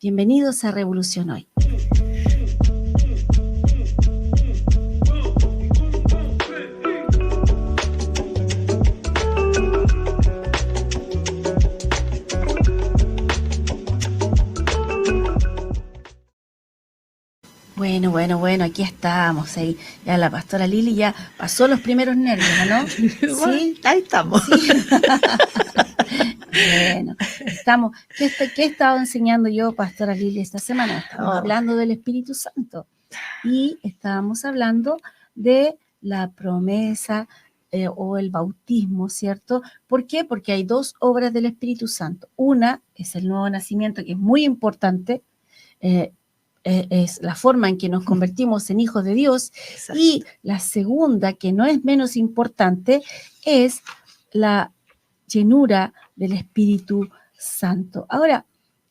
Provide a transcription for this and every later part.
Bienvenidos a Revolución Hoy. Bueno, aquí estamos. Ahí ya la pastora Lili ya pasó los primeros nervios, ¿no? Sí, ahí estamos. Sí. Bueno, estamos. ¿Qué he estado enseñando yo, pastora Lili, esta semana? Estamos hablando del Espíritu Santo y estábamos hablando de la promesa o el bautismo, ¿cierto? ¿Por qué? Porque hay dos obras del Espíritu Santo. Una es el nuevo nacimiento, que es muy importante. Es la forma en que nos convertimos en hijos de Dios. Exacto. Y la segunda, que no es menos importante, es la llenura del Espíritu Santo. Ahora,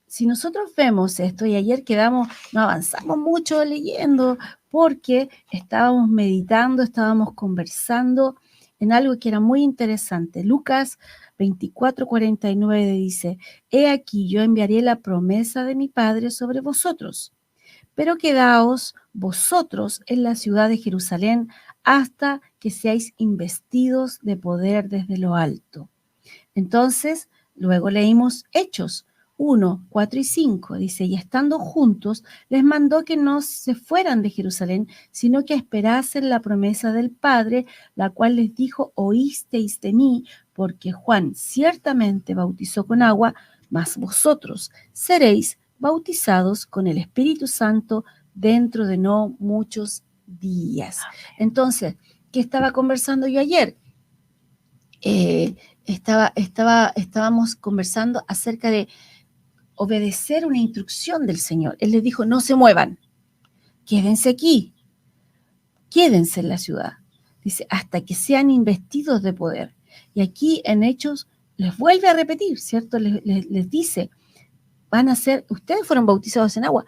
si nosotros vemos esto, y ayer no avanzamos mucho leyendo, porque estábamos meditando, estábamos conversando en algo que era muy interesante. Lucas 24:49 dice: He aquí, yo enviaré la promesa de mi Padre sobre vosotros, pero quedaos vosotros en la ciudad de Jerusalén hasta que seáis investidos de poder desde lo alto. Entonces, luego leímos Hechos 1, 4 y 5. Dice: y estando juntos, les mandó que no se fueran de Jerusalén, sino que esperasen la promesa del Padre, la cual les dijo: oísteis de mí, porque Juan ciertamente bautizó con agua, mas vosotros seréis bautizados con el Espíritu Santo dentro de no muchos días. Entonces, ¿qué estaba conversando yo ayer? Estábamos conversando acerca de obedecer una instrucción del Señor. Él les dijo: no se muevan, quédense aquí, quédense en la ciudad. Dice: hasta que sean investidos de poder. Y aquí en Hechos les vuelve a repetir, ¿cierto? Les dice: ustedes fueron bautizados en agua,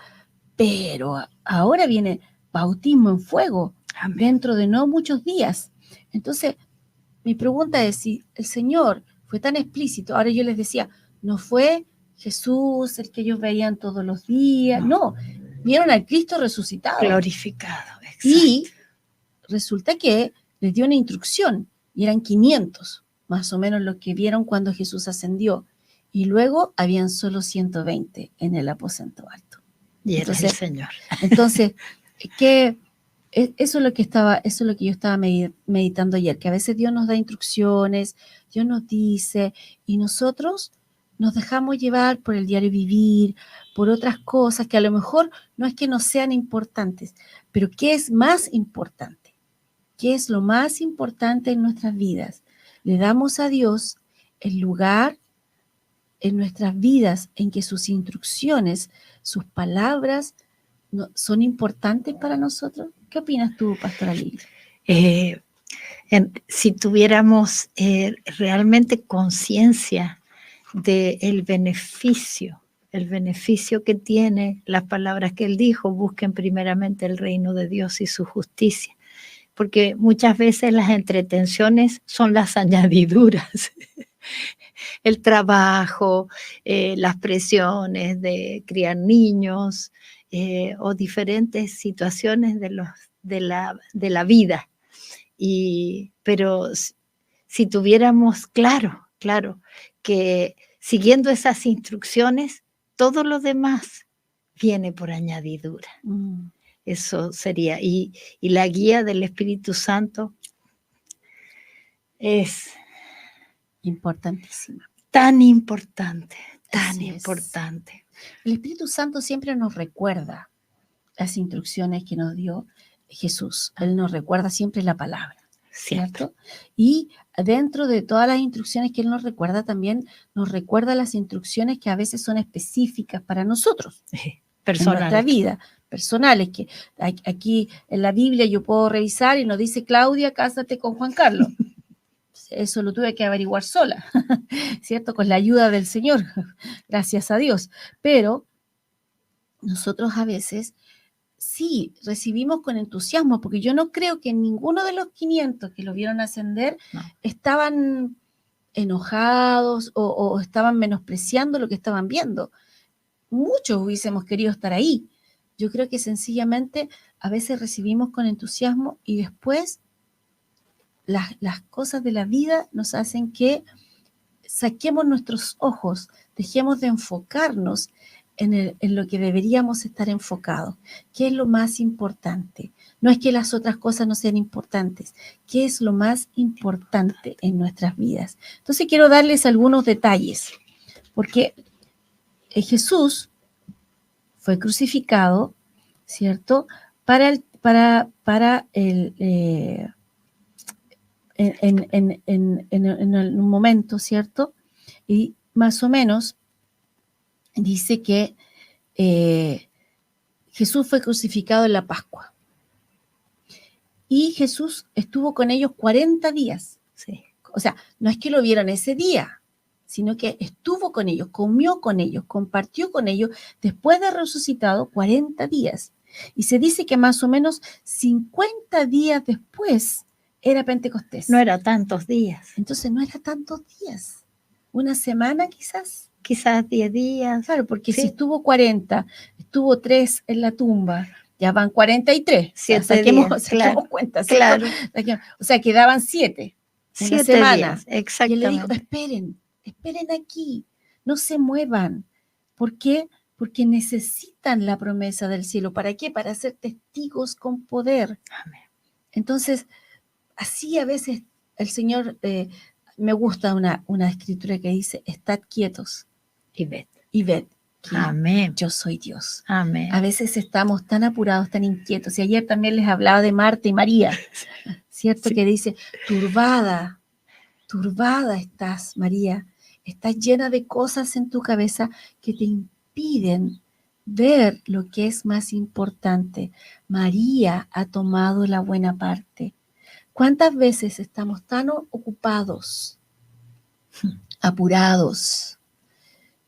pero ahora viene bautismo en fuego. Amén. Dentro de no muchos días. Entonces, mi pregunta es, si el Señor fue tan explícito, ahora yo les decía, no fue Jesús el que ellos veían todos los días, no, vieron al Cristo resucitado. Glorificado, exacto. Y resulta que les dio una instrucción, y eran 500, más o menos lo que vieron cuando Jesús ascendió, y luego habían solo 120 en el aposento alto. Y era el Señor. Entonces, eso es lo que yo estaba meditando ayer, que a veces Dios nos da instrucciones, Dios nos dice, y nosotros nos dejamos llevar por el diario vivir, por otras cosas que a lo mejor no es que no sean importantes, pero ¿qué es más importante? ¿Qué es lo más importante en nuestras vidas? Le damos a Dios el lugar en nuestras vidas en que sus instrucciones, sus palabras son importantes para nosotros. ¿Qué opinas tú, pastora Lili? Si tuviéramos realmente conciencia del beneficio que tiene las palabras que él dijo: busquen primeramente el reino de Dios y su justicia, porque muchas veces las entretenciones son las añadiduras. El trabajo, las presiones de criar niños, o diferentes situaciones de la vida. Pero si tuviéramos claro que siguiendo esas instrucciones, todo lo demás viene por añadidura. Eso sería. Y la guía del Espíritu Santo es importantísima. Tan importante. El Espíritu Santo siempre nos recuerda las instrucciones que nos dio Jesús. Él nos recuerda siempre la palabra, ¿cierto? Y dentro de todas las instrucciones que Él nos recuerda, también nos recuerda las instrucciones que a veces son específicas para nosotros, en nuestra vida, personales, que aquí en la Biblia yo puedo revisar y nos dice: Claudia, cásate con Juan Carlos. Eso lo tuve que averiguar sola, ¿cierto? Con la ayuda del Señor, gracias a Dios. Pero nosotros a veces sí recibimos con entusiasmo, porque yo no creo que ninguno de los 500 que lo vieron ascender estaban enojados o estaban menospreciando lo que estaban viendo. muchos hubiésemos querido estar ahí. Yo creo que sencillamente a veces recibimos con entusiasmo y después las cosas de la vida nos hacen que saquemos nuestros ojos, dejemos de enfocarnos en lo que deberíamos estar enfocados. ¿Qué es lo más importante? No es que las otras cosas no sean importantes. ¿Qué es lo más importante en nuestras vidas? Entonces quiero darles algunos detalles, porque Jesús fue crucificado, ¿cierto? En un momento, ¿cierto? Y más o menos dice que Jesús fue crucificado en la Pascua. Y Jesús estuvo con ellos 40 días. Sí. O sea, no es que lo vieron ese día, sino que estuvo con ellos, comió con ellos, compartió con ellos, después de resucitado 40 días. Y se dice que más o menos 50 días después era Pentecostés. No era tantos días. Entonces no era tantos días. Una semana quizás. Quizás 10 días. Claro, porque sí. si estuvo 40, estuvo 3 en la tumba, ya van 43. 7 días, saquemos cuenta. Claro. O sea, quedaban 7. 7 semana. días, exactamente. Y él le dijo, esperen aquí, no se muevan. ¿Por qué? Porque necesitan la promesa del cielo. ¿Para qué? Para ser testigos con poder. Amén. Entonces, así a veces el Señor, me gusta una escritura que dice, estad quietos y ved que Amén. Yo soy Dios. Amén. A veces estamos tan apurados, tan inquietos. Y ayer también les hablaba de Marta y María, ¿cierto? Sí. Que dice, turbada estás, María. Estás llena de cosas en tu cabeza que te impiden ver lo que es más importante. María ha tomado la buena parte. ¿Cuántas veces estamos tan ocupados, apurados,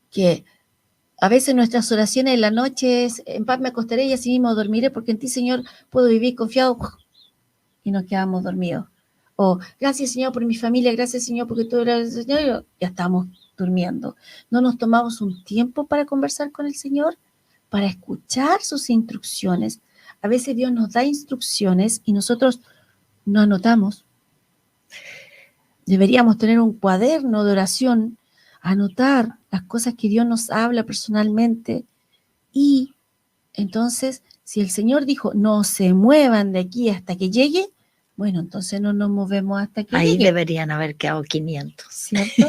que a veces nuestras oraciones en la noche es, en paz me acostaré y así mismo dormiré, porque en ti, Señor, puedo vivir confiado, y nos quedamos dormidos? O, gracias, Señor, por mi familia, gracias, Señor, porque tú eres el Señor, ya estamos durmiendo. ¿No nos tomamos un tiempo para conversar con el Señor? Para escuchar sus instrucciones. A veces Dios nos da instrucciones y nosotros no anotamos. Deberíamos tener un cuaderno de oración, anotar las cosas que Dios nos habla personalmente. Y entonces, si el Señor dijo, no se muevan de aquí hasta que llegue, bueno, entonces no nos movemos hasta que Ahí llegue. deberían haber quedado 500. ¿Cierto?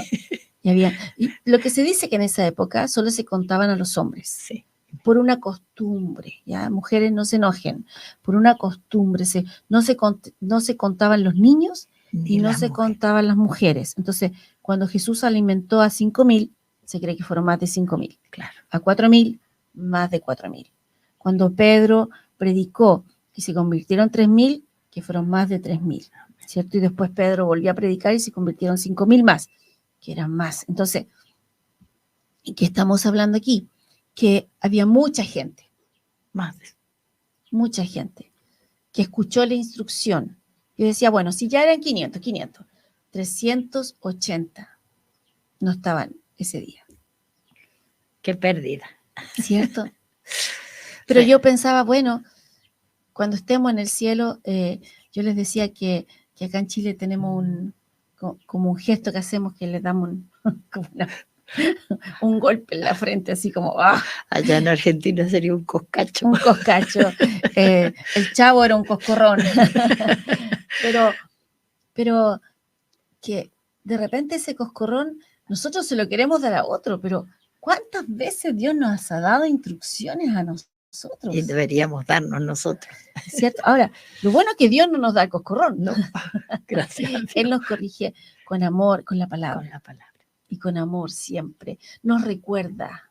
Y lo que se dice que en esa época solo se contaban a los hombres. Sí. Por una costumbre, ya, mujeres no se enojen, por una costumbre, no se contaban los niños y no se contaban las mujeres. Entonces, cuando Jesús alimentó a 5.000, se cree que fueron más de 5.000. Claro. A 4.000, más de 4.000. Cuando Pedro predicó y se convirtieron 3.000, que fueron más de 3.000, ¿cierto? Y después Pedro volvió a predicar y se convirtieron 5.000 más, que eran más. Entonces, ¿qué estamos hablando aquí? Que había mucha gente, mucha gente, que escuchó la instrucción. Yo decía, bueno, si ya eran 500, 380 no estaban ese día. Qué pérdida. ¿Cierto? Pero sí. Yo pensaba, bueno, cuando estemos en el cielo, yo les decía que acá en Chile tenemos como un gesto que hacemos, que le damos un golpe en la frente, así como ¡ah! Allá en Argentina sería un coscacho. Un coscacho. El Chavo era un coscorrón. pero que de repente ese coscorrón nosotros se lo queremos dar a otro, pero ¿cuántas veces Dios nos ha dado instrucciones a nosotros? Y deberíamos darnos nosotros. ¿Cierto? Ahora, lo bueno es que Dios no nos da el coscorrón. No, gracias. Él nos corrige con amor, con la palabra. Con la palabra. Y con amor siempre. Nos recuerda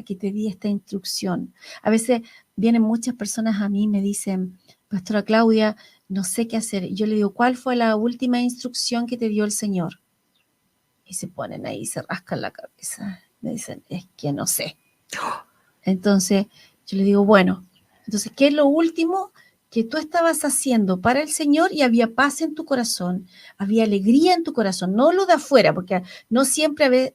que te di esta instrucción. A veces vienen muchas personas a mí y me dicen, Pastora Claudia, no sé qué hacer. Y yo le digo, ¿cuál fue la última instrucción que te dio el Señor? Y se ponen ahí, se rascan la cabeza. Me dicen, es que no sé. Entonces, yo le digo, bueno, entonces, ¿qué es lo último que tú estabas haciendo para el Señor y había paz en tu corazón, había alegría en tu corazón? No lo de afuera, porque no siempre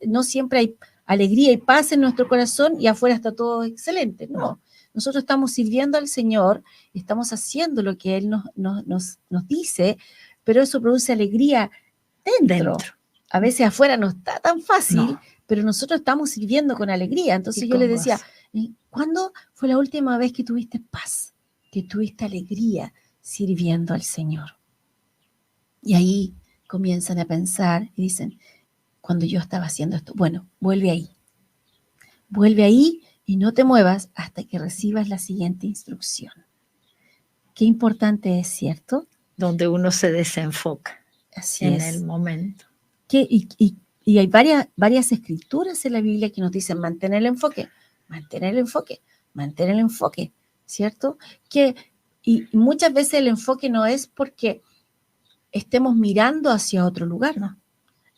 alegría y paz en nuestro corazón y afuera está todo excelente. No, nosotros estamos sirviendo al Señor, estamos haciendo lo que Él nos dice, pero eso produce alegría dentro. A veces afuera no está tan fácil, pero nosotros estamos sirviendo con alegría. Entonces yo le decía, ¿cuándo fue la última vez que tuviste paz, que tuviste alegría sirviendo al Señor? Y ahí comienzan a pensar y dicen, cuando yo estaba haciendo esto, bueno, vuelve ahí y no te muevas hasta que recibas la siguiente instrucción. Qué importante es, ¿cierto? Donde uno se desenfoca. Así en es. el momento. Y hay varias escrituras en la Biblia que nos dicen mantener el enfoque, ¿cierto? Y muchas veces el enfoque no es porque estemos mirando hacia otro lugar, ¿no?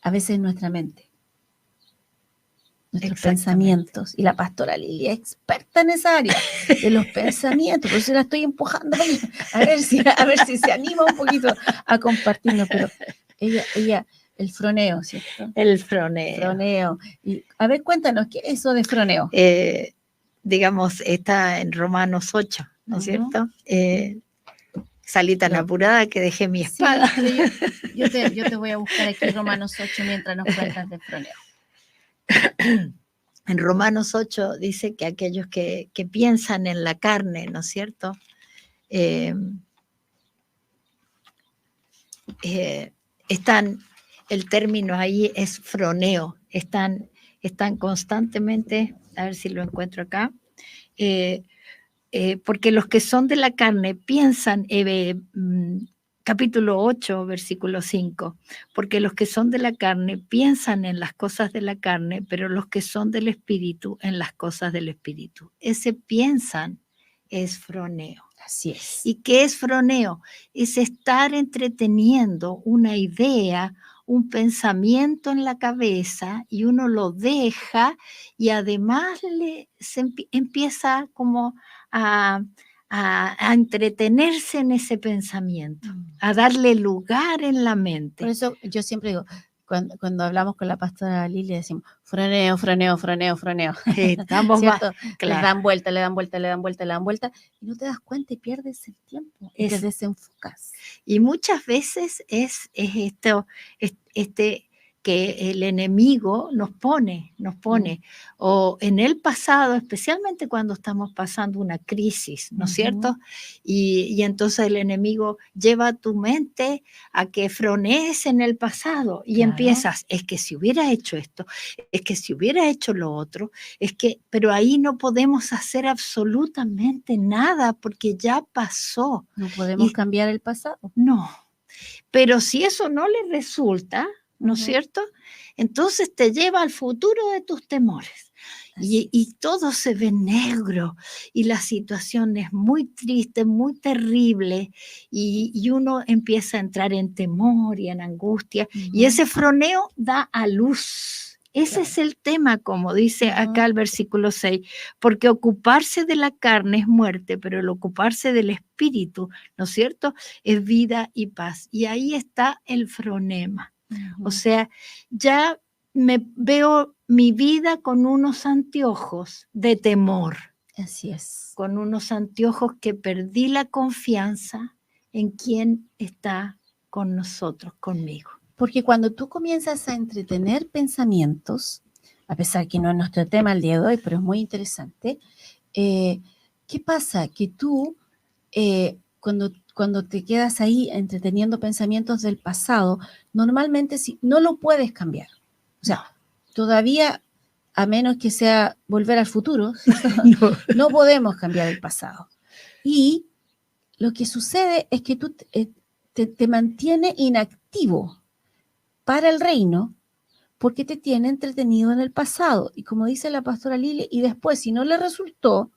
A veces es nuestra mente, nuestros pensamientos. Y la pastora Lili es experta en esa área de los pensamientos, por eso la estoy empujando a ver si se anima un poquito a compartirnos, pero ella el froneo, ¿cierto? El froneo. Y, a ver, cuéntanos, ¿qué es eso de froneo? Digamos, está en Romanos 8, ¿no es cierto? Salí tan apurada que dejé mi espada. Sí, yo te voy a buscar aquí Romanos 8 mientras nos cuentas de froneo. En Romanos 8 dice que aquellos que piensan en la carne, ¿no es cierto? Están, el término ahí es froneo, están constantemente, a ver si lo encuentro acá, porque los que son de la carne piensan, capítulo 8, versículo 5, porque los que son de la carne piensan en las cosas de la carne, pero los que son del espíritu en las cosas del espíritu. Ese piensan es froneo. Así es. ¿Y qué es froneo? Es estar entreteniendo una idea, un pensamiento en la cabeza y uno lo deja y además empieza como a entretenerse en ese pensamiento, a darle lugar en la mente. Por eso yo siempre digo, cuando hablamos con la pastora Lili, decimos froneo. Estamos ¿cierto? Claro. Le dan vuelta, y no te das cuenta y pierdes el tiempo, y te desenfocas. Y muchas veces es esto, que el enemigo nos pone, o en el pasado, especialmente cuando estamos pasando una crisis, ¿no es cierto? Y entonces el enemigo lleva a tu mente a que fronees en el pasado y empiezas, es que si hubiera hecho esto, es que si hubiera hecho lo otro, pero ahí no podemos hacer absolutamente nada porque ya pasó. No podemos cambiar el pasado. No, pero si eso no le resulta, ¿no es cierto? Entonces te lleva al futuro de tus temores. Y todo se ve negro y la situación es muy triste, muy terrible y uno empieza a entrar en temor y en angustia y ese froneo da a luz. Ese es el tema, como dice acá el versículo 6, porque ocuparse de la carne es muerte, pero el ocuparse del espíritu, ¿no es cierto?, es vida y paz. Y ahí está el fronema. O sea, ya me veo mi vida con unos anteojos de temor. Así es. Con unos anteojos que perdí la confianza en quien está con nosotros, conmigo. Porque cuando tú comienzas a entretener pensamientos, a pesar que no es nuestro tema el día de hoy, pero es muy interesante, ¿qué pasa? Que tú, cuando te quedas ahí entreteniendo pensamientos del pasado, normalmente no lo puedes cambiar. O sea, todavía, a menos que sea volver al futuro, no podemos cambiar el pasado. Y lo que sucede es que tú te mantiene inactivo para el reino porque te tiene entretenido en el pasado. Y como dice la pastora Lili, y después, si no le resultó,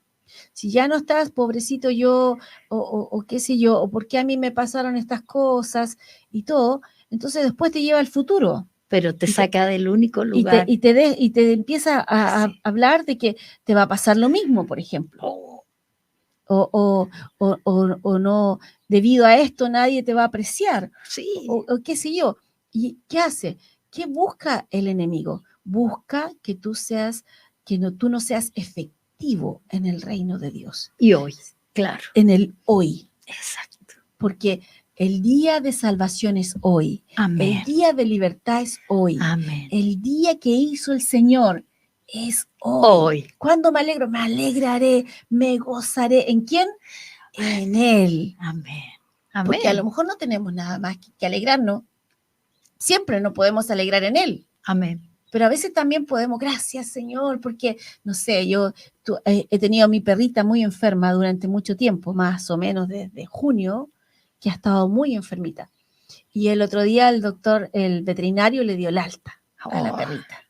si ya no estás, pobrecito yo, o qué sé yo, o por qué a mí me pasaron estas cosas y todo, entonces después te lleva al futuro. Pero te saca del único lugar. Y te empieza a hablar de que te va a pasar lo mismo, por ejemplo. O no, debido a esto nadie te va a apreciar. Sí. O qué sé yo. ¿Y qué hace? ¿Qué busca el enemigo? busca que tú no seas efectivo en el reino de Dios. Y hoy, claro. En el hoy. Exacto. Porque el día de salvación es hoy. Amén. El día de libertad es hoy. Amén. El día que hizo el Señor es hoy. ¿Cuándo me alegro? Me alegraré, me gozaré. ¿En quién? En Él. Amén. Amén. Porque a lo mejor no tenemos nada más que alegrarnos. Siempre no podemos alegrar en Él. Amén. Pero a veces también podemos, gracias Señor, porque, no sé, he tenido a mi perrita muy enferma durante mucho tiempo, más o menos desde junio, que ha estado muy enfermita. Y el otro día el veterinario le dio el alta a la perrita.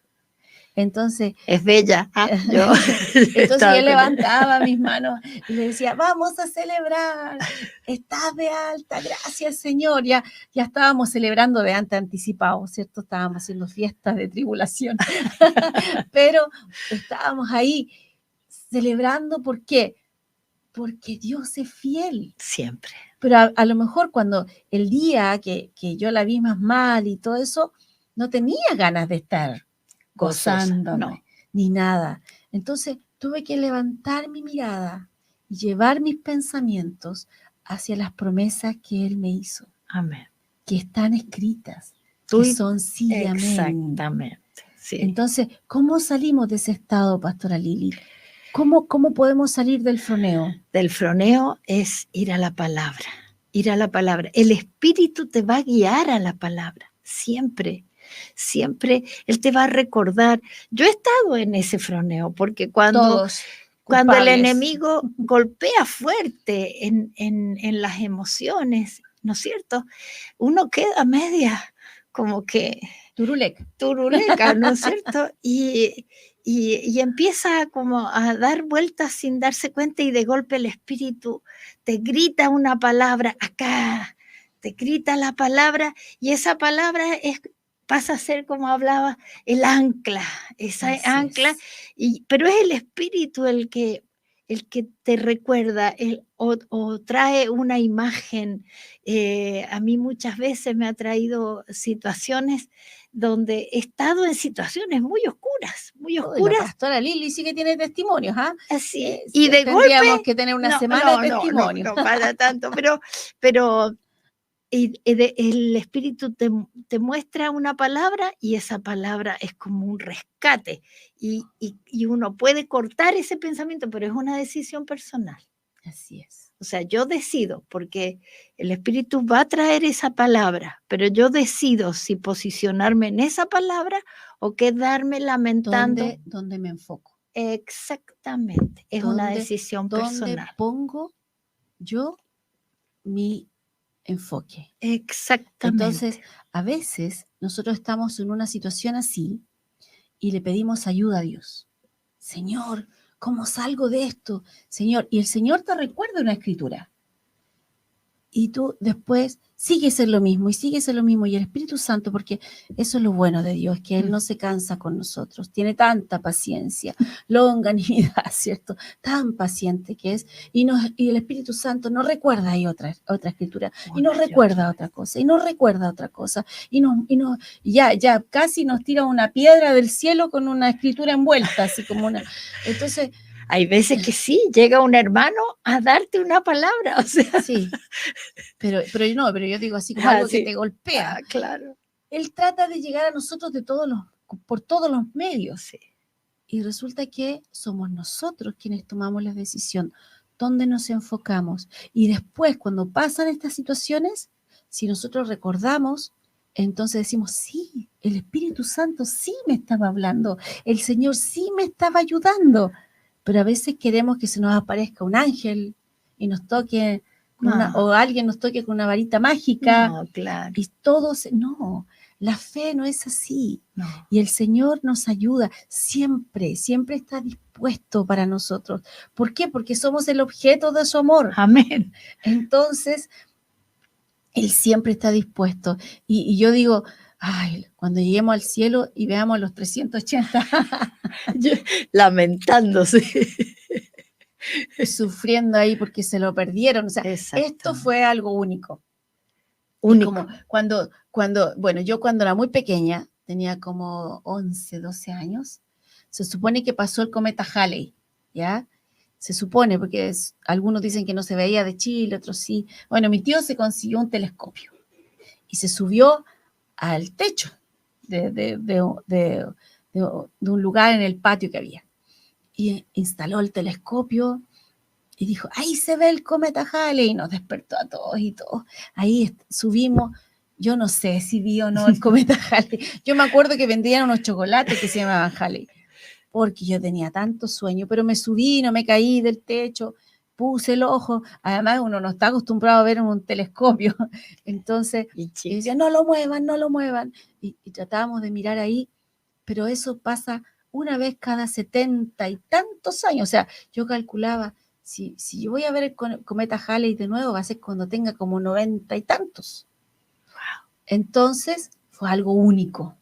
Entonces... Es bella. Entonces yo levantaba mis manos y le decía, vamos a celebrar, estás de alta, gracias Señor. Ya estábamos celebrando de antes anticipado, ¿cierto? Estábamos haciendo fiestas de tribulación. Pero estábamos ahí celebrando, ¿por qué? Porque Dios es fiel. Siempre. Pero a lo mejor cuando el día que yo la vi más mal y todo eso, no tenía ganas de estar gozándome, ni nada. Entonces tuve que levantar mi mirada y llevar mis pensamientos hacia las promesas que Él me hizo. Amén. Que están escritas, que son sí y amén. Exactamente. Sí. Entonces, ¿cómo salimos de ese estado, Pastora Lili? ¿Cómo podemos salir del froneo? Del froneo es ir a la palabra, ir a la palabra. El Espíritu te va a guiar a la palabra, siempre. Siempre Él te va a recordar. Yo he estado en ese froneo, porque cuando el enemigo golpea fuerte en las emociones, ¿no es cierto? Uno queda media como que turuleca, ¿no es cierto? Y empieza como a dar vueltas sin darse cuenta, y de golpe el Espíritu te grita una palabra acá, te grita la palabra, y esa palabra pasa a ser, como hablaba, el ancla, esa ancla, pero es el Espíritu el que te recuerda o trae una imagen. A mí muchas veces me ha traído situaciones donde he estado en situaciones muy oscuras, muy oscuras. La Pastora Lili sí que tiene testimonios, ¿ah? Así, y de golpe tendríamos que tener una semana de testimonios. No para tanto, pero el Espíritu te muestra una palabra, y esa palabra es como un rescate, y uno puede cortar ese pensamiento, pero es una decisión personal. Así es. O sea, yo decido, porque el Espíritu va a traer esa palabra, pero yo decido si posicionarme en esa palabra o quedarme lamentando. ¿Dónde me enfoco? Exactamente, es una decisión personal. ¿Dónde pongo yo mi enfoque? Exactamente. Entonces, a veces nosotros estamos en una situación así y le pedimos ayuda a Dios. Señor, ¿cómo salgo de esto? Señor, y el Señor te recuerda una escritura. Y tú después sigues en lo mismo y el Espíritu Santo, porque eso es lo bueno de Dios, que Él no se cansa con nosotros, tiene tanta paciencia, longanimidad, ¿cierto? Tan paciente que es, y el Espíritu Santo nos recuerda ahí otra escritura, y nos recuerda otra cosa, y nos recuerda otra cosa, y ya casi nos tira una piedra del cielo con una escritura envuelta, así como una. Entonces, hay veces que sí, llega un hermano a darte una palabra, o sea. Sí, pero yo digo así como algo que te golpea. Claro. Él trata de llegar a nosotros por todos los medios. Sí. Y resulta que somos nosotros quienes tomamos la decisión, dónde nos enfocamos. Y después, cuando pasan estas situaciones, si nosotros recordamos, entonces decimos, sí, el Espíritu Santo sí me estaba hablando, el Señor sí me estaba ayudando. Pero a veces queremos que se nos aparezca un ángel y nos toque o alguien nos toque con una varita mágica. No, claro. Y no, la fe no es así. No. Y el Señor nos ayuda siempre está dispuesto para nosotros. ¿Por qué? Porque somos el objeto de su amor. Amén. Entonces, Él siempre está dispuesto. Y yo digo, ay, cuando lleguemos al cielo y veamos los 380 lamentándose, sufriendo ahí porque se lo perdieron. O sea, esto fue algo único. Como bueno, yo cuando era muy pequeña, tenía como 11, 12 años. Se supone que pasó el cometa Halley, ¿ya? Se supone, porque algunos dicen que no se veía de Chile, otros sí. Bueno, mi tío se consiguió un telescopio y se subió al techo de un lugar en el patio que había. Y instaló el telescopio y dijo, ahí se ve el cometa Halley, y nos despertó a todos y todos. Ahí subimos, yo no sé si vi o no el cometa Halley. Yo me acuerdo que vendían unos chocolates que se llamaban Halley, porque yo tenía tanto sueño, pero me subí, no me caí del techo, puse el ojo, además uno no está acostumbrado a ver en un telescopio, entonces y decía, no lo muevan, y tratábamos de mirar ahí, pero eso pasa una vez cada 70 y tantos años, o sea, yo calculaba, si yo voy a ver el cometa Halley de nuevo, va a ser cuando tenga como 90 y tantos. Wow. Entonces, fue algo único.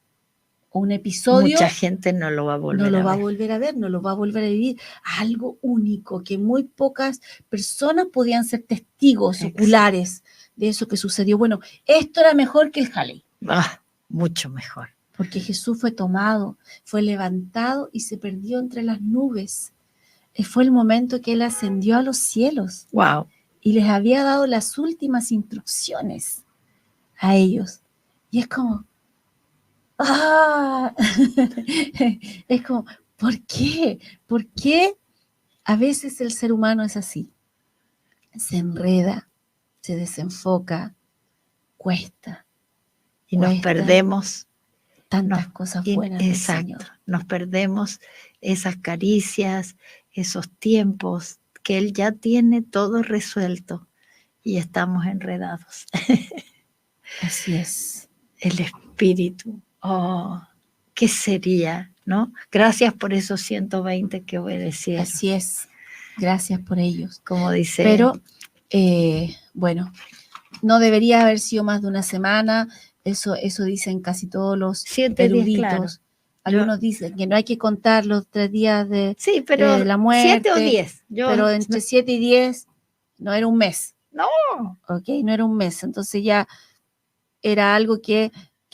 Un episodio. Mucha gente no lo va a volver a ver. No lo va a volver a ver, no lo va a volver a vivir. Algo único, que muy pocas personas podían ser testigos oculares de eso que sucedió. Bueno, esto era mejor que el Halley. Mucho mejor. Porque Jesús fue tomado, fue levantado y se perdió entre las nubes. Fue el momento que Él ascendió a los cielos. Wow. Y les había dado las últimas instrucciones a ellos. Y es como, es como, ¿por qué? ¿Por qué a veces el ser humano es así? Se enreda, se desenfoca, cuesta. Y nos perdemos tantas cosas buenas del Señor. Nos perdemos esas caricias, esos tiempos que Él ya tiene todo resuelto y estamos enredados. Así es. El Espíritu. Oh, ¿qué sería? ¿No? Gracias por esos 120 que obedecieron. Así es. Gracias por ellos. Como dice. Pero, bueno, no debería haber sido más de una semana. Eso dicen casi todos los 7 días, claro. Algunos dicen que no hay que contar los 3 días de la muerte. 7 o 10. Pero entre 7 y 10 no era un mes. No. Ok, no era un mes. Entonces ya era algo que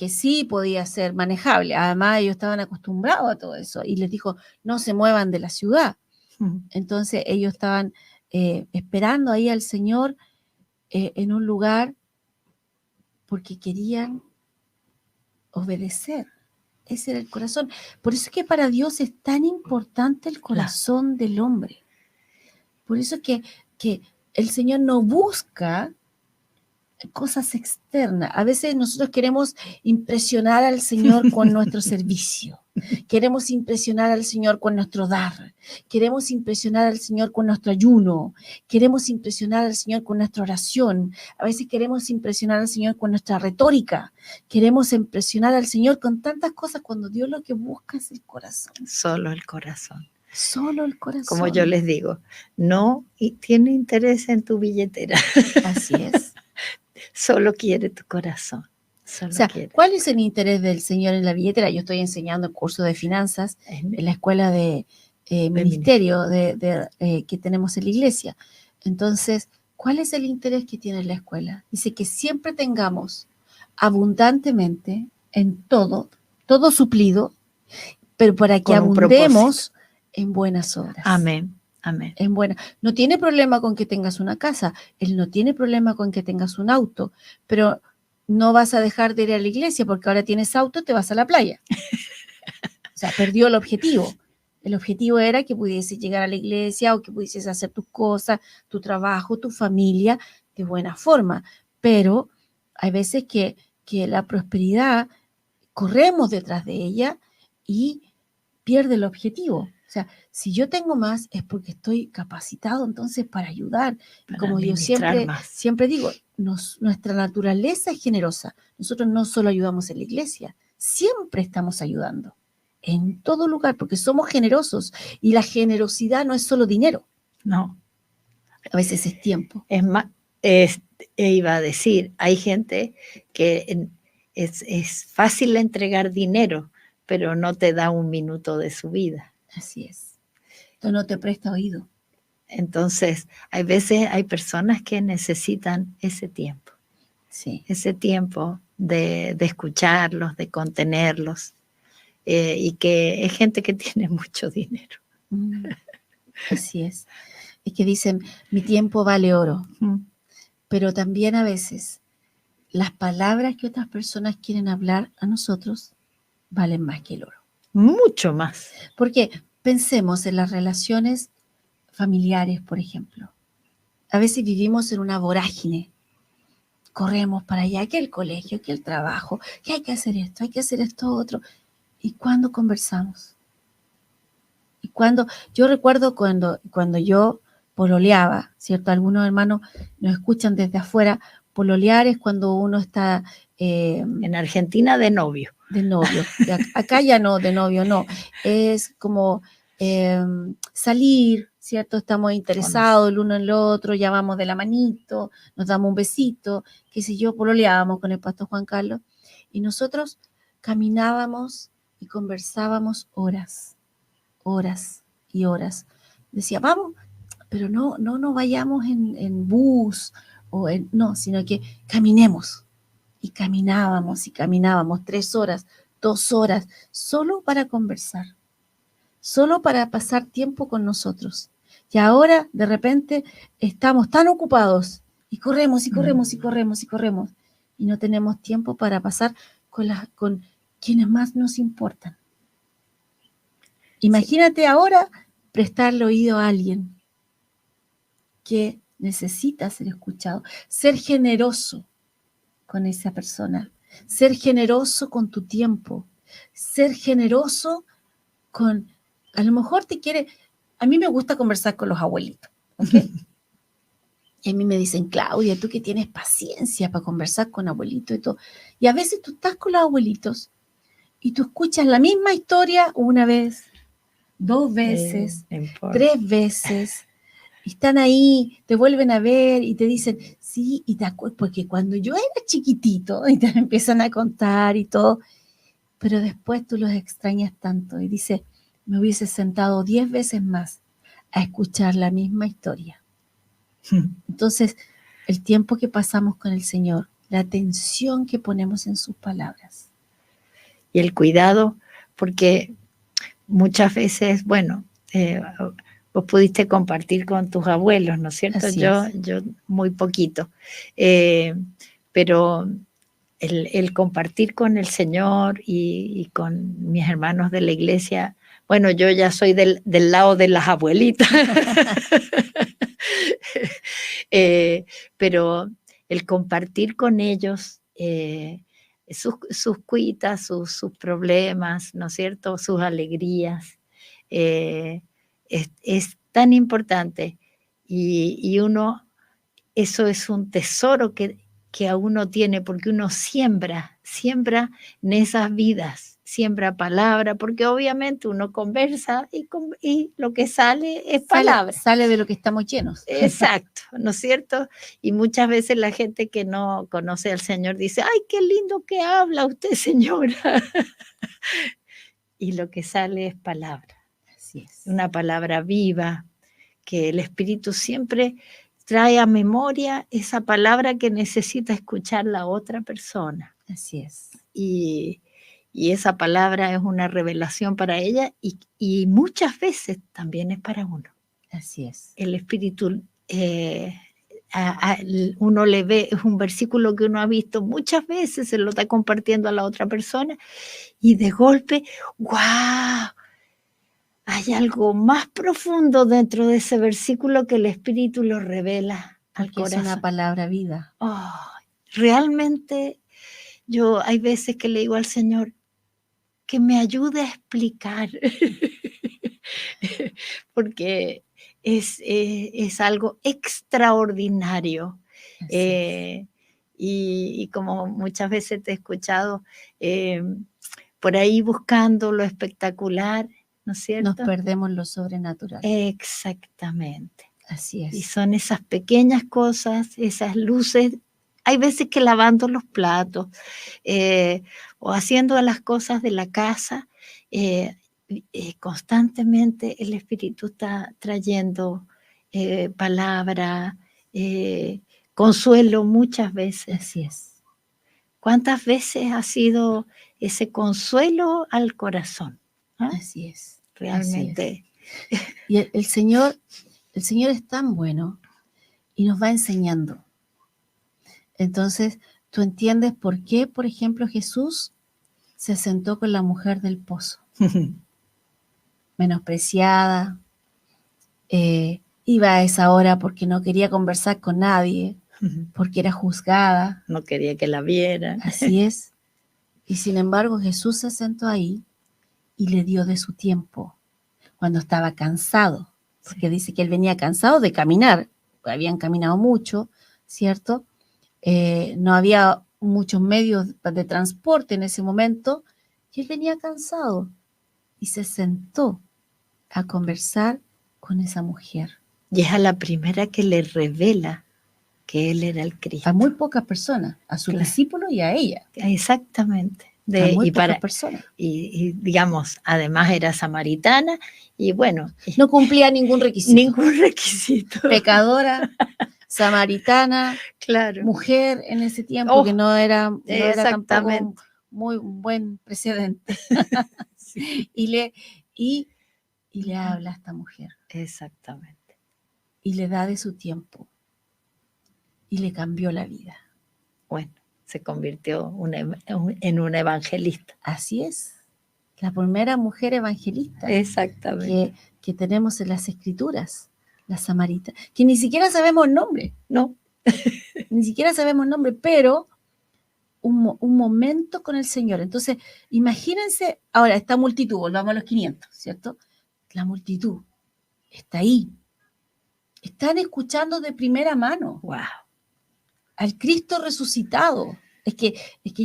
sí podía ser manejable. Además, ellos estaban acostumbrados a todo eso. Y les dijo, no se muevan de la ciudad. Entonces, ellos estaban esperando ahí al Señor en un lugar porque querían obedecer. Ese era el corazón. Por eso es que para Dios es tan importante el corazón del hombre. Por eso que el Señor no busca cosas externas. A veces nosotros queremos impresionar al Señor con nuestro servicio. Queremos impresionar al Señor con nuestro dar. Queremos impresionar al Señor con nuestro ayuno. Queremos impresionar al Señor con nuestra oración. A veces queremos impresionar al Señor con nuestra retórica. Queremos impresionar al Señor con tantas cosas cuando Dios lo que busca es el corazón. Solo el corazón. Solo el corazón. Como yo les digo, no tiene interés en tu billetera. Así es. Solo quiere tu corazón. ¿Cuál es el interés del Señor en la billetera? Yo estoy enseñando el curso de finanzas en la escuela de ministerio que tenemos en la iglesia. Entonces, ¿cuál es el interés que tiene la escuela? Dice que siempre tengamos abundantemente en todo suplido, pero para que abundemos en buenas obras. Amén. Amén. No tiene problema con que tengas una casa, Él no tiene problema con que tengas un auto, pero no vas a dejar de ir a la iglesia porque ahora tienes auto, te vas a la playa. O sea, perdió el objetivo. El objetivo era que pudieses llegar a la iglesia o que pudieses hacer tus cosas, tu trabajo, tu familia de buena forma. Pero hay veces que la prosperidad, corremos detrás de ella y pierde el objetivo. O sea, si yo tengo más es porque estoy capacitado entonces para ayudar. Como yo siempre digo, nuestra naturaleza es generosa. Nosotros no solo ayudamos en la iglesia, siempre estamos ayudando. En todo lugar, porque somos generosos. Y la generosidad no es solo dinero. No. A veces es tiempo. Es más, iba a decir, hay gente que es fácil entregar dinero, pero no te da un minuto de su vida. Así es. Entonces no te presta oído. Entonces, hay veces hay personas que necesitan ese tiempo. Sí. Ese tiempo de escucharlos, de contenerlos, y que es gente que tiene mucho dinero. Así es. Es que dicen, mi tiempo vale oro, pero también a veces las palabras que otras personas quieren hablar a nosotros valen más que el oro. Mucho más. Porque pensemos en las relaciones familiares, por ejemplo. A veces vivimos en una vorágine. Corremos para allá, que el colegio, que el trabajo, que hay que hacer esto otro. ¿Y cuándo conversamos? Y yo recuerdo cuando yo pololeaba, ¿cierto? Algunos hermanos nos escuchan desde afuera. Pololear es cuando uno está... en Argentina de novio. De novio. Acá ya no, de novio no. Es como salir, ¿cierto? Estamos interesados el uno en el otro, ya vamos de la manito, nos damos un besito, qué sé yo, pololeábamos con el pastor Juan Carlos. Y nosotros caminábamos y conversábamos horas y horas. Decía, vamos, pero no vayamos en bus, no, sino que caminemos. Y caminábamos 3 horas, 2 horas, solo para conversar, solo para pasar tiempo con nosotros. Y ahora, de repente, estamos tan ocupados y corremos y no tenemos tiempo para pasar con quienes más nos importan. Imagínate ahora prestarle oído a alguien que necesita ser escuchado, ser generoso con esa persona, ser generoso con tu tiempo, ser generoso con, a lo mejor a mí me gusta conversar con los abuelitos, ¿ok? Y a mí me dicen, Claudia, tú que tienes paciencia para conversar con abuelitos y todo. Y a veces tú estás con los abuelitos y tú escuchas la misma historia una vez, 2 veces, 3 veces. Y están ahí, te vuelven a ver y te dicen, sí, y te acuerdas, porque cuando yo era chiquitito, y te empiezan a contar y todo, pero después tú los extrañas tanto y dices, me hubiese sentado 10 veces más a escuchar la misma historia. Entonces, el tiempo que pasamos con el Señor, la atención que ponemos en sus palabras. Y el cuidado, porque muchas veces, bueno, vos pudiste compartir con tus abuelos, ¿no es cierto? Yo muy poquito. Pero el compartir con el Señor y con mis hermanos de la iglesia, bueno, yo ya soy del lado de las abuelitas. Pero el compartir con ellos sus cuitas, sus problemas, ¿no es cierto? Sus alegrías. Es tan importante y uno, eso es un tesoro que a uno tiene porque uno siembra en esas vidas, siembra palabra, porque obviamente uno conversa y lo que sale es palabra. Sale de lo que estamos llenos. Exacto, ¿no es cierto? Y muchas veces la gente que no conoce al Señor dice, ¡ay, qué lindo que habla usted, señora! Y lo que sale es palabra. Así es. Una palabra viva, que el Espíritu siempre trae a memoria esa palabra que necesita escuchar la otra persona. Así es. Y esa palabra es una revelación para ella y muchas veces también es para uno. Así es. El Espíritu, uno le ve, es un versículo que uno ha visto muchas veces, se lo está compartiendo a la otra persona y de golpe, ¡guau! Hay algo más profundo dentro de ese versículo que el Espíritu lo revela al corazón. Es una palabra viva. Oh, realmente yo hay veces que le digo al Señor que me ayude a explicar, porque es algo extraordinario. Y como muchas veces te he escuchado por ahí buscando lo espectacular, ¿no es cierto? Nos perdemos lo sobrenatural. Exactamente. Así es. Y son esas pequeñas cosas, esas luces. Hay veces que lavando los platos o haciendo las cosas de la casa, constantemente el Espíritu está trayendo palabra, consuelo muchas veces. Así es. ¿Cuántas veces ha sido ese consuelo al corazón? ¿Ah? Así es. Realmente. Así es. Y el Señor es tan bueno y nos va enseñando. Entonces, tú entiendes por qué, por ejemplo, Jesús se sentó con la mujer del pozo, menospreciada, iba a esa hora porque no quería conversar con nadie, porque era juzgada. No quería que la vieran. Así es. Y sin embargo, Jesús se sentó ahí y le dio de su tiempo, cuando estaba cansado, porque dice que él venía cansado de caminar, habían caminado mucho, ¿cierto? No había muchos medios de transporte en ese momento, y él venía cansado y se sentó a conversar con esa mujer. Y es a la primera que le revela que él era el Cristo. A muy pocas personas, a sus discípulos y a ella. Exactamente. A muy pocas personas. Y digamos, además era samaritana y bueno. No cumplía ningún requisito. Ningún requisito. Pecadora, samaritana, claro. Mujer en ese tiempo, que no era tampoco un muy buen precedente. Sí. Y le habla a esta mujer. Exactamente. Y le da de su tiempo. Y le cambió la vida. Bueno, se convirtió en una evangelista. Así es. La primera mujer evangelista. Exactamente. Que tenemos en las Escrituras, la samaritana, que ni siquiera sabemos el nombre. No. Ni siquiera sabemos el nombre, pero un momento con el Señor. Entonces, imagínense, ahora esta multitud, volvamos a los 500, ¿cierto? La multitud está ahí. Están escuchando de primera mano. Wow. Al Cristo resucitado. Es que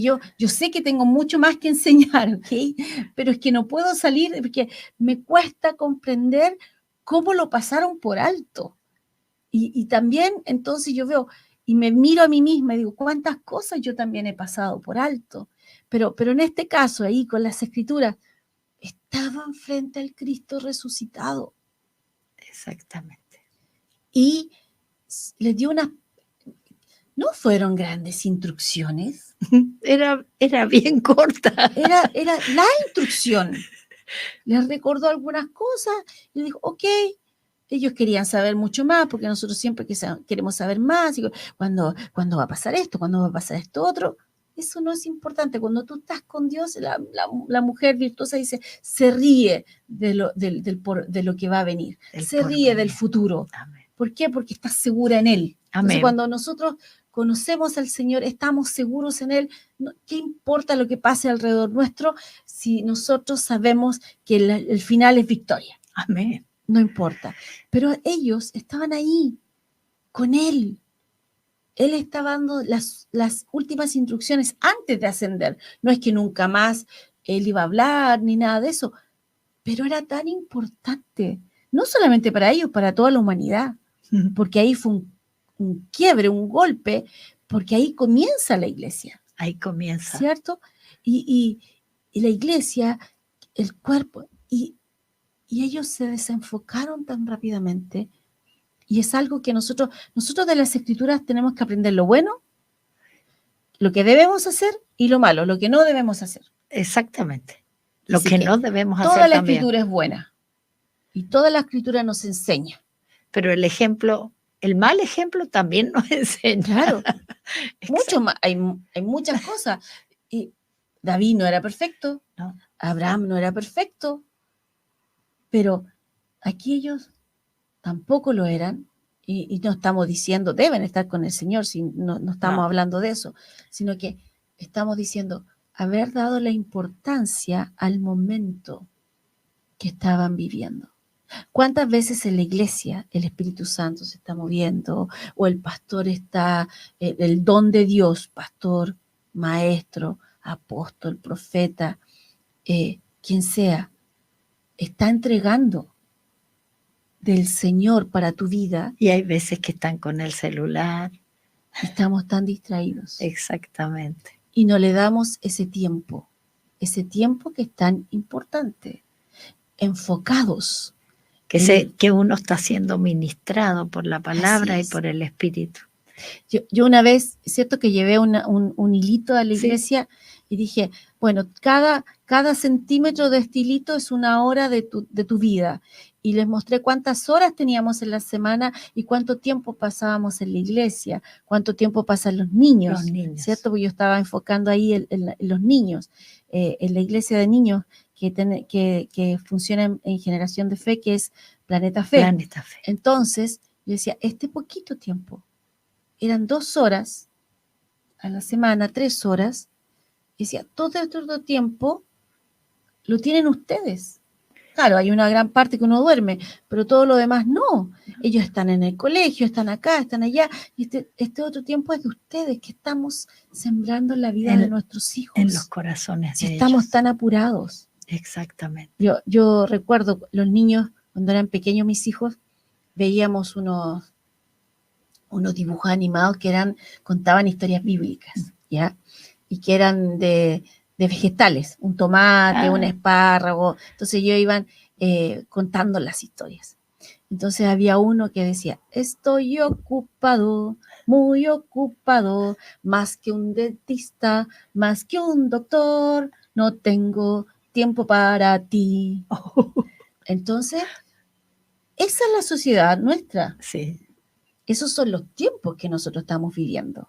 yo sé que tengo mucho más que enseñar, ¿ok? Pero es que no puedo salir porque me cuesta comprender cómo lo pasaron por alto. Y también, entonces yo veo y me miro a mí misma y digo, ¿cuántas cosas yo también he pasado por alto? Pero en este caso, ahí con las Escrituras, estaban frente al Cristo resucitado. Exactamente. Y les dio unas... No fueron grandes instrucciones. Era bien corta. Era la instrucción. Les recordó algunas cosas y dijo, ok. Ellos querían saber mucho más, porque nosotros siempre queremos saber más. Y ¿cuándo va a pasar esto? ¿Cuándo va a pasar esto otro? Eso no es importante. Cuando tú estás con Dios, la mujer virtuosa dice, se ríe de lo que va a venir. Se ríe del futuro. Amén. ¿Por qué? Porque estás segura en Él. Amén. Entonces, cuando nosotros conocemos al Señor, estamos seguros en Él, ¿qué importa lo que pase alrededor nuestro si nosotros sabemos que el final es victoria? Amén. No importa. Pero ellos estaban ahí, con Él. Él estaba dando las últimas instrucciones antes de ascender. No es que nunca más Él iba a hablar ni nada de eso, pero era tan importante, no solamente para ellos, para toda la humanidad, porque ahí fue un quiebre, un golpe, porque ahí comienza la iglesia. Ahí comienza. ¿Cierto? Y la iglesia, el cuerpo, y ellos se desenfocaron tan rápidamente, y es algo que nosotros de las Escrituras tenemos que aprender lo bueno, lo que debemos hacer, y lo malo, lo que no debemos hacer. Exactamente. Lo que no debemos hacer también. Toda la también. Escritura es buena, y toda la Escritura nos enseña. Pero el mal ejemplo también nos enseña. Claro, mucho más, hay muchas cosas. Y David no era perfecto, No. Abraham no era perfecto, pero aquí ellos tampoco lo eran, y no estamos diciendo deben estar con el Señor, no estamos hablando de eso, sino que estamos diciendo haber dado la importancia al momento que estaban viviendo. ¿Cuántas veces en la iglesia el Espíritu Santo se está moviendo, o el pastor está, el don de Dios, pastor, maestro, apóstol, profeta, quien sea, está entregando del Señor para tu vida? Y hay veces que están con el celular. Estamos tan distraídos. Exactamente. Y no le damos ese tiempo que es tan importante, enfocados. Que uno está siendo ministrado por la palabra y por el Espíritu. Yo una vez, es cierto que llevé un hilito a la Sí. iglesia y dije, bueno, cada centímetro de este hilito es una hora de tu vida. Y les mostré cuántas horas teníamos en la semana y cuánto tiempo pasábamos en la iglesia, cuánto tiempo pasan los niños, ¿cierto? Porque yo estaba enfocando ahí en los niños, en la iglesia de niños que funciona en Generación de Fe, que es Planeta Fe. Planeta Fe. Entonces, yo decía, este poquito tiempo, eran 2 horas a la semana, 3 horas, y decía, todo este otro tiempo lo tienen ustedes. Claro, hay una gran parte que uno duerme, pero todo lo demás no. Ellos están en el colegio, están acá, están allá, y este otro tiempo es de ustedes, que estamos sembrando en la vida de nuestros hijos. En los corazones si de estamos ellos. Tan apurados. Exactamente. Yo recuerdo los niños, cuando eran pequeños mis hijos, veíamos unos dibujos animados que contaban historias bíblicas, ¿ya? Y que eran de vegetales, un tomate, un espárrago. Entonces ellos iban contando las historias. Entonces había uno que decía, estoy ocupado, muy ocupado, más que un dentista, más que un doctor, no tengo tiempo para ti. Entonces, esa es la sociedad nuestra. Sí. Esos son los tiempos que nosotros estamos viviendo.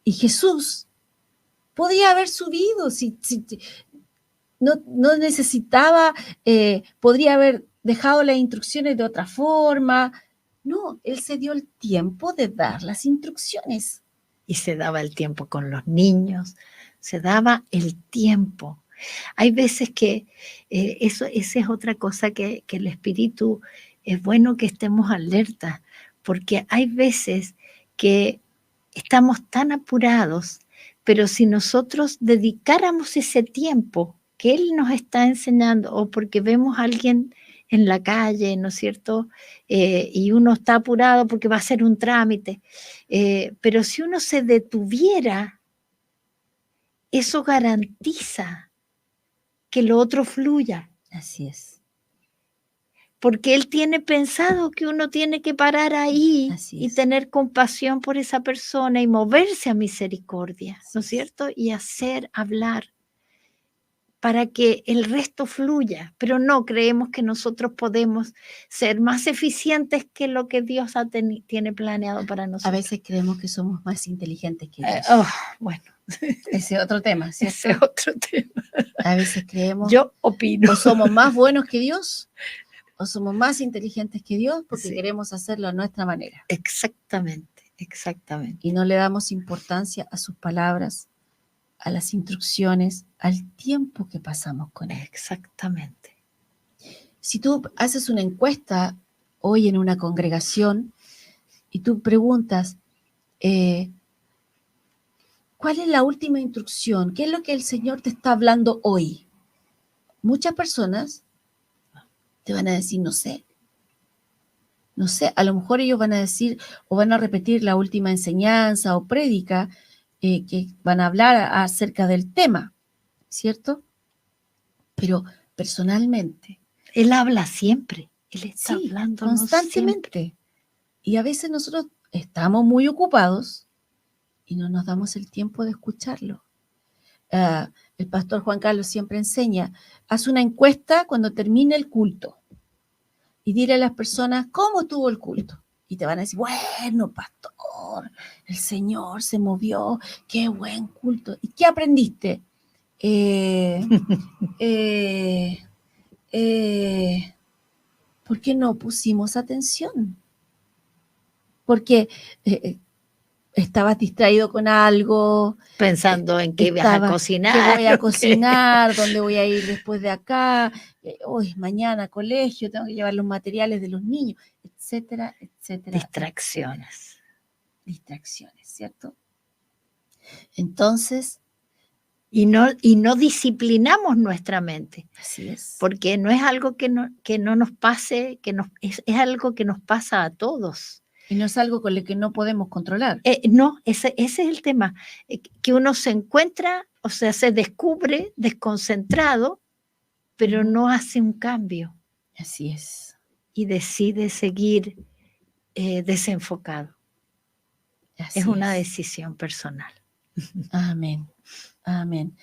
Y Jesús podía haber subido, no necesitaba, podría haber dejado las instrucciones de otra forma. No, Él se dio el tiempo de dar las instrucciones. Y se daba el tiempo con los niños, se daba el tiempo. Hay veces que esa es otra cosa que el espíritu, es bueno que estemos alertas, porque hay veces que estamos tan apurados, pero si nosotros dedicáramos ese tiempo que Él nos está enseñando, o porque vemos a alguien en la calle, ¿no es cierto? Y uno está apurado porque va a hacer un trámite, pero si uno se detuviera, eso garantiza que lo otro fluya. Así es. Porque Él tiene pensado que uno tiene que parar ahí y tener compasión por esa persona y moverse a misericordia, ¿no es cierto? Y hacer, hablar, para que el resto fluya. Pero no creemos que nosotros podemos ser más eficientes que lo que Dios tiene planeado para nosotros. A veces creemos que somos más inteligentes que Dios. Bueno. Ese es otro tema, ¿cierto? Ese es otro tema. A veces creemos, yo opino, o somos más buenos que Dios, o somos más inteligentes que Dios, porque queremos hacerlo a nuestra manera. Exactamente, exactamente. Y no le damos importancia a sus palabras, a las instrucciones, al tiempo que pasamos con Él. Exactamente. Si tú haces una encuesta hoy en una congregación y tú preguntas, ¿cuál es la última instrucción? ¿Qué es lo que el Señor te está hablando hoy? Muchas personas te van a decir, no sé. No sé, a lo mejor ellos van a decir o van a repetir la última enseñanza o prédica que van a hablar acerca del tema, ¿cierto? Pero personalmente. Él habla siempre. Él está hablando constantemente. Siempre. Y a veces nosotros estamos muy ocupados y no nos damos el tiempo de escucharlo. El pastor Juan Carlos siempre enseña, haz una encuesta cuando termine el culto y dile a las personas cómo estuvo el culto. Y te van a decir, bueno, pastor, el Señor se movió, qué buen culto. ¿Y qué aprendiste? ¿Por qué no pusimos atención? Porque estabas distraído con algo. Pensando en qué vas a cocinar. ¿Qué voy a cocinar? ¿Dónde voy a ir después de acá? Hoy, mañana, colegio, tengo que llevar los materiales de los niños, etcétera, etcétera. Distracciones. Distracciones, ¿cierto? Entonces. Y no disciplinamos nuestra mente. Así es. Porque no es algo que no nos pase, es algo que nos pasa a todos. Y no es algo con lo que no podemos controlar. No, ese es el tema. Que uno se encuentra, o sea, se descubre desconcentrado, pero no hace un cambio. Así es. Y decide seguir desenfocado. Así es una es. decisión personal. Amén. Amén.